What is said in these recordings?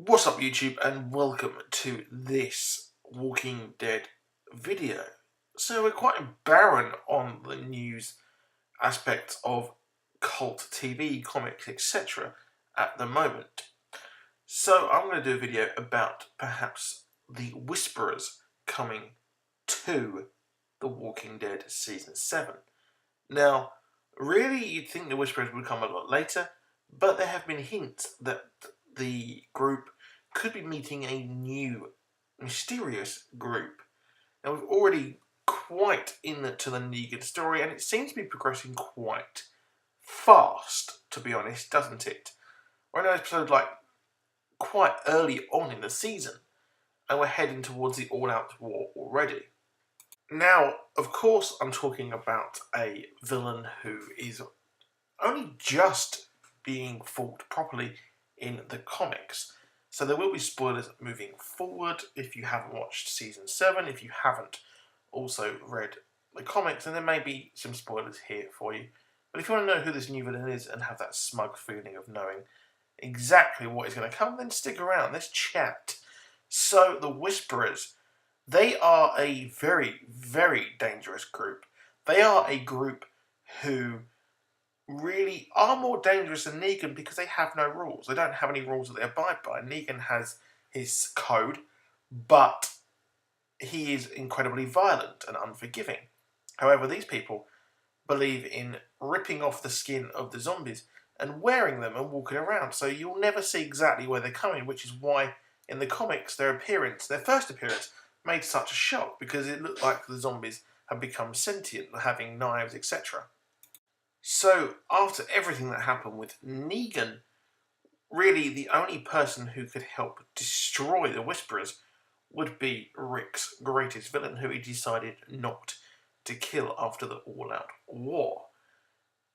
What's up YouTube, and welcome to this Walking Dead video. So we're quite barren on the news aspects of cult TV, comics, etc. at the moment. So I'm going to do a video about perhaps the Whisperers coming to The Walking Dead Season 7. Now, really you'd think the Whisperers would come a lot later, but there have been hints that the group could be meeting a new mysterious group. Now we've already quite into the Negan story, and it seems to be progressing quite fast, to be honest, doesn't it? We're in an episode like quite early on in the season, and we're heading towards the all-out war already. Now, of course, I'm talking about a villain who is only just being fought properly in the comics. So there will be spoilers moving forward if you haven't watched Season 7, if you haven't also read the comics, and there may be some spoilers here for you. But if you want to know who this new villain is and have that smug feeling of knowing exactly what is going to come, then stick around, let's chat. So the Whisperers, they are a very, very dangerous group. They are a group who really are more dangerous than Negan because they have no rules. They don't have any rules that they abide by. Negan has his code, but he is incredibly violent and unforgiving. However, these people believe in ripping off the skin of the zombies and wearing them and walking around, so you'll never see exactly where they're coming, which is why in the comics their first appearance, made such a shock because it looked like the zombies had become sentient, having knives, etc. So, after everything that happened with Negan, really the only person who could help destroy the Whisperers would be Rick's greatest villain, who he decided not to kill after the all-out war.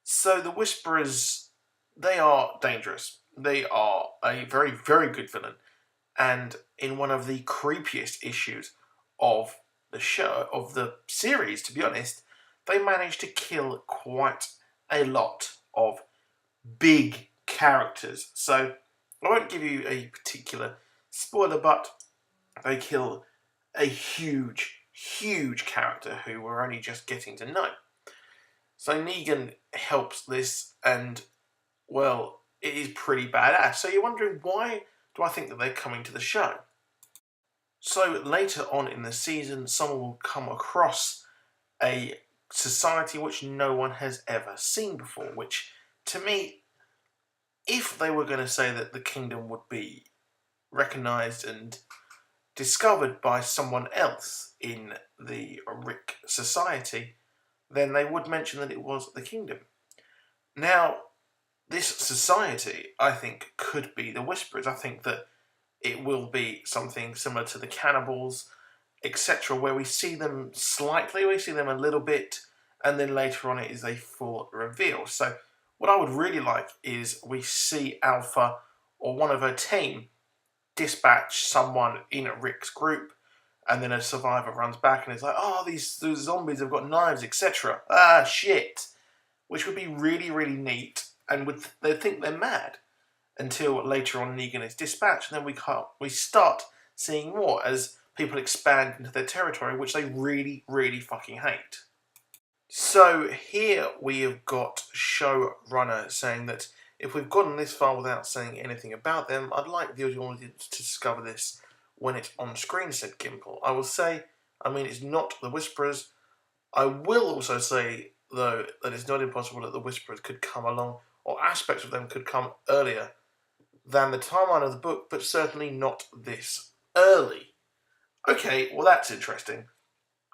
So the Whisperers, they are dangerous. They are a very, very good villain. And in one of the creepiest issues of the show, of the series, to be honest, they managed to kill quite a lot of big characters. So I won't give you a particular spoiler, but they kill a huge, huge character who we're only just getting to know. So Negan helps this, and well, it is pretty badass. So you're wondering, why do I think that they're coming to the show? So later on in the season, someone will come across a society which no one has ever seen before, which to me, if they were going to say that the kingdom would be recognised and discovered by someone else in the Rick society, then they would mention that it was the kingdom. Now, this society, I think, could be the Whisperers. I think that it will be something similar to the cannibals, etc., where we see them slightly, we see them a little bit, and then later on it is a full reveal. So what I would really like is we see Alpha or one of her team dispatch someone in Rick's group, and then a survivor runs back and is like, oh, these zombies have got knives, etc. Ah, shit. Which would be really, really neat, and they'd think they're mad until later on Negan is dispatched, and then we start seeing more as people expand into their territory, which they really, really fucking hate. So here we have got showrunner saying that if we've gotten this far without saying anything about them, I'd like the audience to discover this when it's on screen, said Gimple. I will say, it's not the Whisperers. I will also say, though, that it's not impossible that the Whisperers could come along, or aspects of them could come earlier than the timeline of the book, but certainly not this early. Okay, well that's interesting.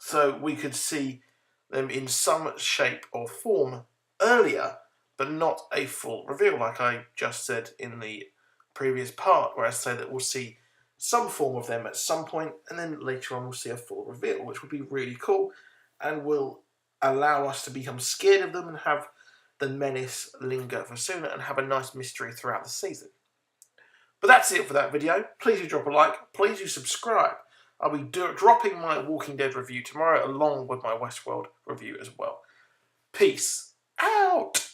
So we could see them in some shape or form earlier, but not a full reveal, like I just said in the previous part, where I say that we'll see some form of them at some point, and then later on we'll see a full reveal, which would be really cool, and will allow us to become scared of them and have the menace linger for sooner and have a nice mystery throughout the season. But that's it for that video. Please do drop a like, please do subscribe. I'll be dropping my Walking Dead review tomorrow along with my Westworld review as well. Peace out!